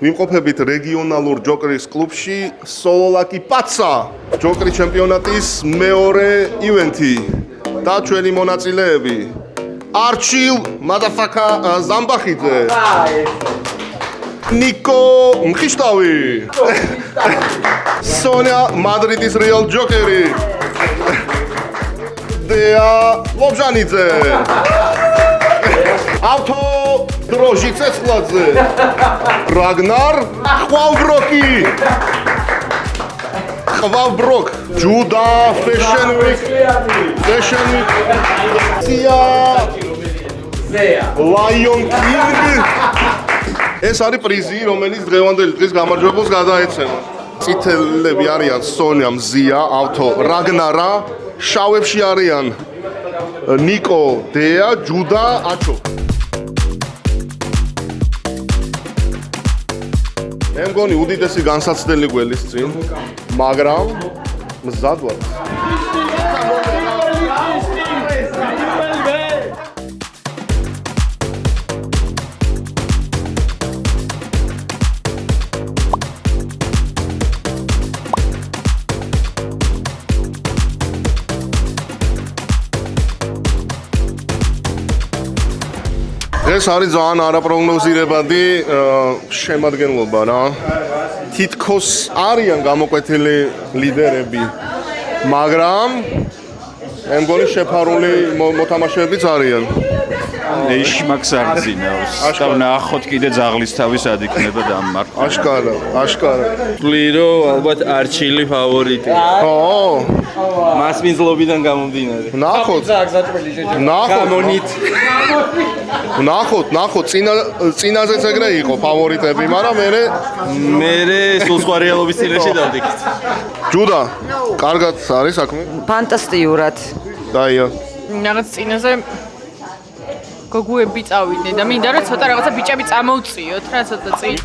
ვიმყოფებით რეგიონალურ ჯოკერის კლუბში სოლოლაკი პაცა ჯოკერის ჩემპიონატის მეორე ივენთი და ჩვენი მონაწილეები არჩილ მადაფაკა ზამბახიძე ნიკო მხიშტავი სონია მადრიდის რეალ ჯოკერი დეა ლობჟანიძე ავთო დროჟი ცეცხლაძე რაგნარ ხვავბროკი ხვავბროკ ჯუდა fashion week სია lion king ეს არის პრიზი რომელიც დღევანდელი დღის გამარჯვებულს გადაეცემა წითელები არიან სონია მზია ავთო რაგნარა შავებში არიან ნიკო დეა ჯუდა აჩო მე მგონი უდიდესი განსაცდელი გველის წინ მაგრამ მზად ვარ ეს არის ძალიან არაპროგნოზირებადი შემადგენლობა რა. თითქოს არიან გამოკვეთილი ლიდერები, მაგრამ მე მგონი შეფარული მოთამაშეებიც არიან. ეიში მაქს არ ძინავს. და ნახოთ კიდე ძაღლის თავის ადიქნება დამმარხ. აშკარა. პლირო ალბათ არჩილი ფავორიტი. მასმინძლობიდან გამომდინარე. ნახოთ. ნახოთ, წინაზეც ეგრე იყო ფავორიტები, მაგრამ მე სულ სხვა რეალობის წინაშე დავდიქით. ჯუდა, კარგად არის საქმე? ფანტასტიურად. დაია. რაღაც წინაზე გოგუები წავიდნენ და მინდა რომ ცოტა რაღაცა ბიჭები წამოვწიოთ რა ცოტა წინ.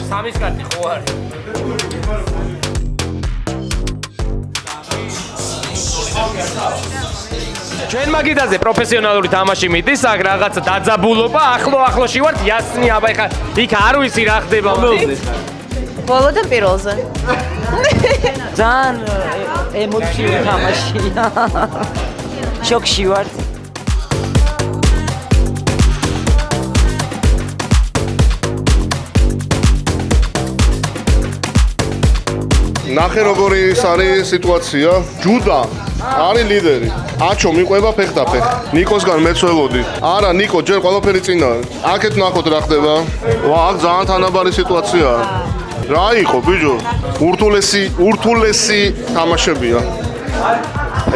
სამის კარტი ხო არის? ჩვენ მაგიდაზე პროფესიონალური თამაში მიდის, აქ რაღაცა დაძაბულობა, ახლოში ვართ, იასნი, აბა ეხა იქ არ ვიცი რა ხდება. ბოლოდან პირველზე. ძალიან ემოციური თამაშია. შოკში ვარ. ნახე როგორი არის სიტუაცია. ჯუდა არის ლიდერი. აჩო მიყვება ფეხდაფეხ. ნიკოსგან მეცველოდი. არა, ნიკო, ჯერ ყველაფერი წინა. აქეთ ნახოთ რა ხდება. ვა, აქ ძალიან თანაბარი სიტუაციაა. რა იყო, ბიჭო? ურთულესი თამაშებია.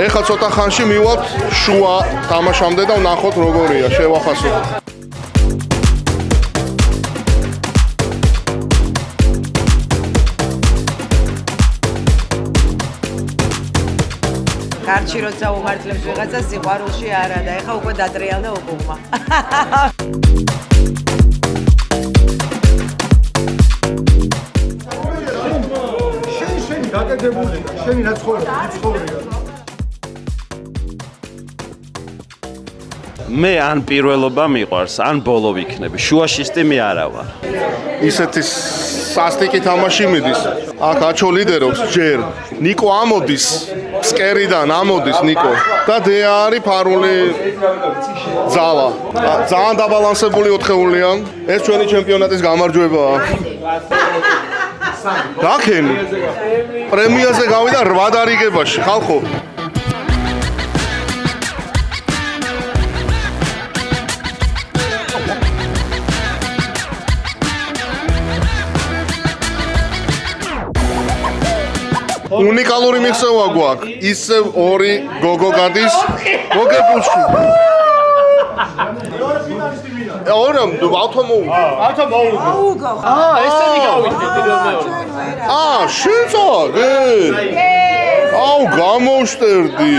ეხლა ცოტა ხანში მივალთ შუა თამაშამდე და ვნახოთ როგორია, შევახასოთ. გარჩი როცა უმართლებს ვიღაცას სიყვარულში არა და ეხა უკვე დატრიალდა უკუღმა. შენი დაკეთებული, შენი ნაცხოვრია. მე ან პირველობა მიყვარს, ან ბოლო ვიქნები. შუაშისტი მე არა ვარ. ისეთი სასტიკი თამაში მიდის. აქ აჩო ლიდერობს ჯერ. ნიკო ამოდის, სკერიდან ამოდის ნიკო. და დეა არის ფარული ძალა. ძალიან დაბალანსებული ოთხეულია. ეს ჩვენი ჩემპიონატის გამარჯვებაა. დაქენი. პრემიაზე გავიდა 8 დარიგებაში, ხალხო. უნიკალური მიღწევა გვაქვს. ისევ ორი გოგო გადის მოგებულში. ორა ავთო მოუგო. ესენი გავიდე პირველ. შენ წავედი? აუ გამოვშტერდი.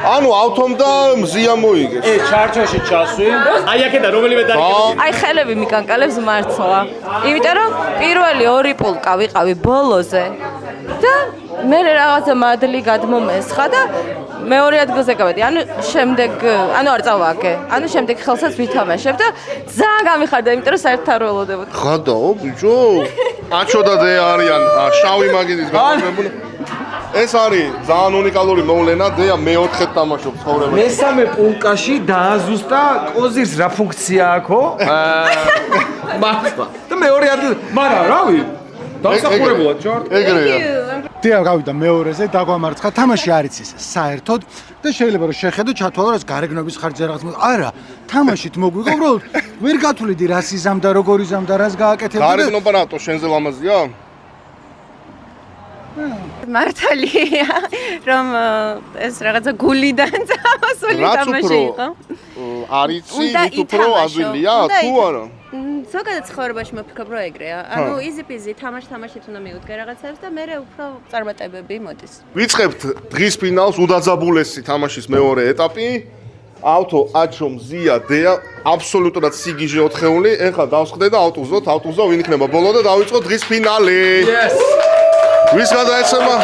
ანუ ავტომ და მზია მოიგეს. ჩარჩოში ჩასვი. აი აქედა რომელიმე დარიგებული. აი ხელები მიკანკალებს მართლა. იმიტომ რომ პირველი 2 პულკა ვიყავი ბოლოზე და მე რაღაცა მადლი გადმომესხა და მეორე ადგილზე გავედი. ანუ შემდეგ, ანუ არ წავაგე. ანუ შემდეგ ხელსაც ვითამაშებ და ძალიან გამიხარდა, იმიტომ რომ საერთოდ არ ველოდებოდი. ხადაო ბიჭო? აჩო და დე არიან შავი მაგიდის გაკეთებული. ეს არის ძალიან უნიკალური მოვლენა, დეა მე-4-ად თამაშობს ცხოვრებაში. მესამე პულკაში დააზუსტა კოზის რა ფუნქცია აქვს? მართლა. და მეორე ადგილ, მაგრამ რავი? დასახურებულად ჩარტ. ეგრეა. დია გავიდა მეორეზე, დაგვამარცხა, თამაში არის ის საერთოდ და შეიძლება რომ შეხედო ჩათვალო რაც გარეგნობის ხარჯზე რაღაც არა, თამაშით მოგვიღო, უბრალოდ ვერ გათვლიდი რას იზამდა, როგორ იზამდა, რას გააკეთებდა. გარეგნობა რატო შენზე ლამაზია? მართალია, რომ ეს რაღაცა გულიდან წამოსული თამაში იყო. არიცი, ვით უფრო ადვილია, თუ არა? ზოგადად ცხოვრებაში მოფიქრობ რომ ეგრეა. ანუ იზი-პიზი თამაშით უნდა მიუდგე რაღაცებს და მე უფრო წარმატებები მოდის. ვიწყებთ დღის ფინალს, უდაძაბულესი თამაშის მეორე ეტაპი. ავტო, აჩო, მზია, დეა, აბსოლუტურად სიგიჟე 4-ეული. ეხლა დავსხდე და ავტუზო ვინ იქნება ბოლო და დავიწყოთ დღის ფინალი. Yes. ვის გადაეცემა?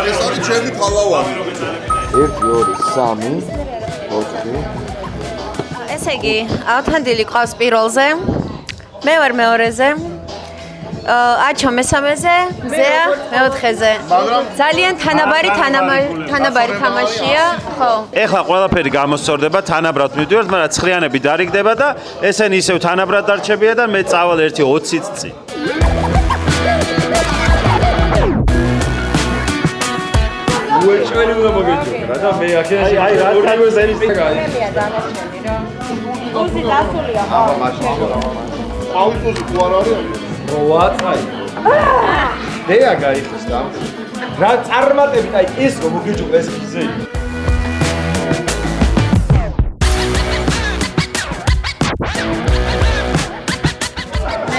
ეს არის ჩემი ფალავანი. 1 2 3 4 ესე იგი, ავთანდილი ყავს პირველზე, მე ვარ მეორეზე, აჩო მესამეზე, მზეა მეოთხეზე. ძალიან თანაბარი თამაშია, ხო. ეხლა ყველაფერი გამოსწორდება, თანაბრად მივდივართ, მაგრამ ცხრიანები დარიგდება და ესენი ისევ თანაბრად დარჩებიან და მე წავალ 1-20-ით წინ. უეჭველი უნდა მოგეჯო რა და მე აქ აი რა ორივე ზერის გაი. უზი დასულია ხო? აუტოზი თუ არ არის? მოაწაი. დეა გაიხსნა და რა წარმატებით აი ეს რომ მოგეჯო ეს გიზე.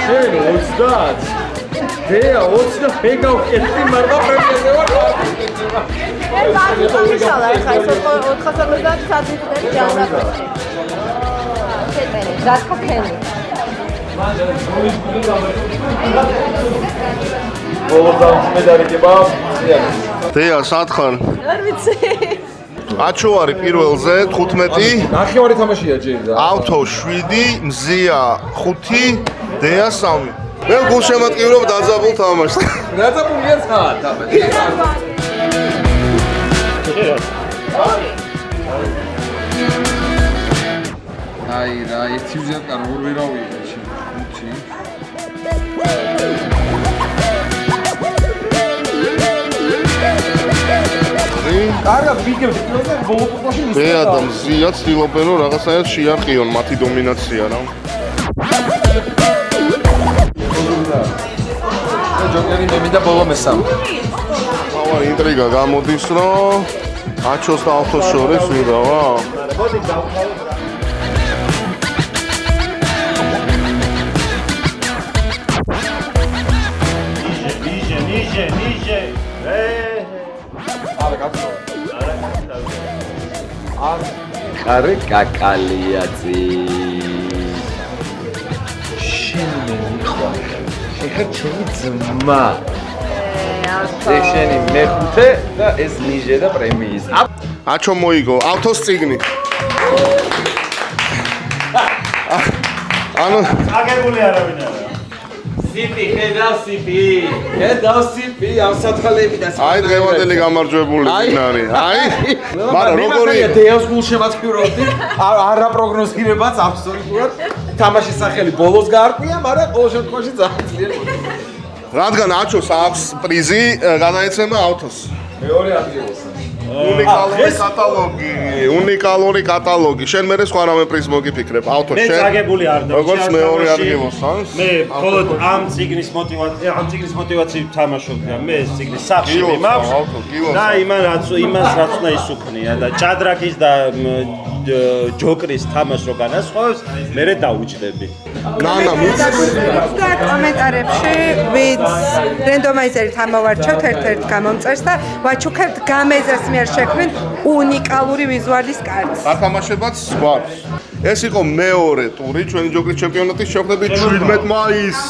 შენ 30 დეა 20 და მე გავკეთდი მაგრამ პრემიაზე ვარ. ეს არის ისალა, ხა ის 450 საათი ჯანმრთელი. შენ გასკოფენი. დეა სათხარ. არ ვიცი. აჩო არის პირველზე 15. ნახევარი თამაშია ჯერ და. ავტო 7, მზია 5, დეა 3. მე გულშემატკივრობ დაძაბულ თამაშს. დაძაბულია საათ. აი რა, ერთი ვზიატკარ ორ ვერავია შენ. 5. კარგად ვიგებთ პირველზე ბოლო პოპაში მისცა. მე და მზია ცდილობენ რომ რაღაცაერად შეარყიონ მათი დომინაცია რა. ჯოკერი მე მინდა ბოლო მესამე. ავა ინტრიგა გამოდის რომ აჩოს და ავტოს შორის ვიღავა. მოდი დავხალოთ რა. ნიჟე. არა გახსოვ. არე კაკალიაცი. შენ მე მიხვალ. ეხა ჩემი ძმა. ეს შენი მეხუთე და ეს ნიჟე და პრემიის. აჩო მოიგო ავტოს წიგნი. ანუ აგებული არავინ არა. სიპი ხედავ სიპი ამ სათხალები და აი დღევანდელი გამარჯვებული ფინალი. აი მაგრამ როგორი დეოს გულშემატკივრობდი არა პროგნოზირებაც აბსოლუტურად თამაშის სახელი ბოლოს გაარკვია, მაგრამ ყოველ შემთხვევაში ძალიან ძლიერი. რადგან აჩოს აქვს პრიზი, გადაეცემა ავთოს. მეორე ადგილას. უნიკალური კატალოგი. შენ მე სხვა რამე პრიზ მოგიფიქრებ, ავთო მე შენ. წაგებული არ და როგორც მეორე ადგილოს, მე მხოლოდ ამ ციგნის მოტივაციით თამაშობდი. მე ეს ციგნი სახში მიმაქვს. და იმას რაც უნდა ისუქნია და ჭადრაკის და ჯოკრის თამაშ რო განასხვავებს, მე დავუჭდები. ნანა და კომენტარებში ვინც რენდომაიზერით ამოვარჩევთ ერთ-ერთ გამომწერს და ვაჩუქებთ გამეზას მიერ შექმნილ უნიკალური ვიზუალის კარტს. გათამაშებაც გვაქვს. ეს იყო მეორე ტური ჩვენი ჯოკრის ჩემპიონატის შეხვდებით 17 მაისს.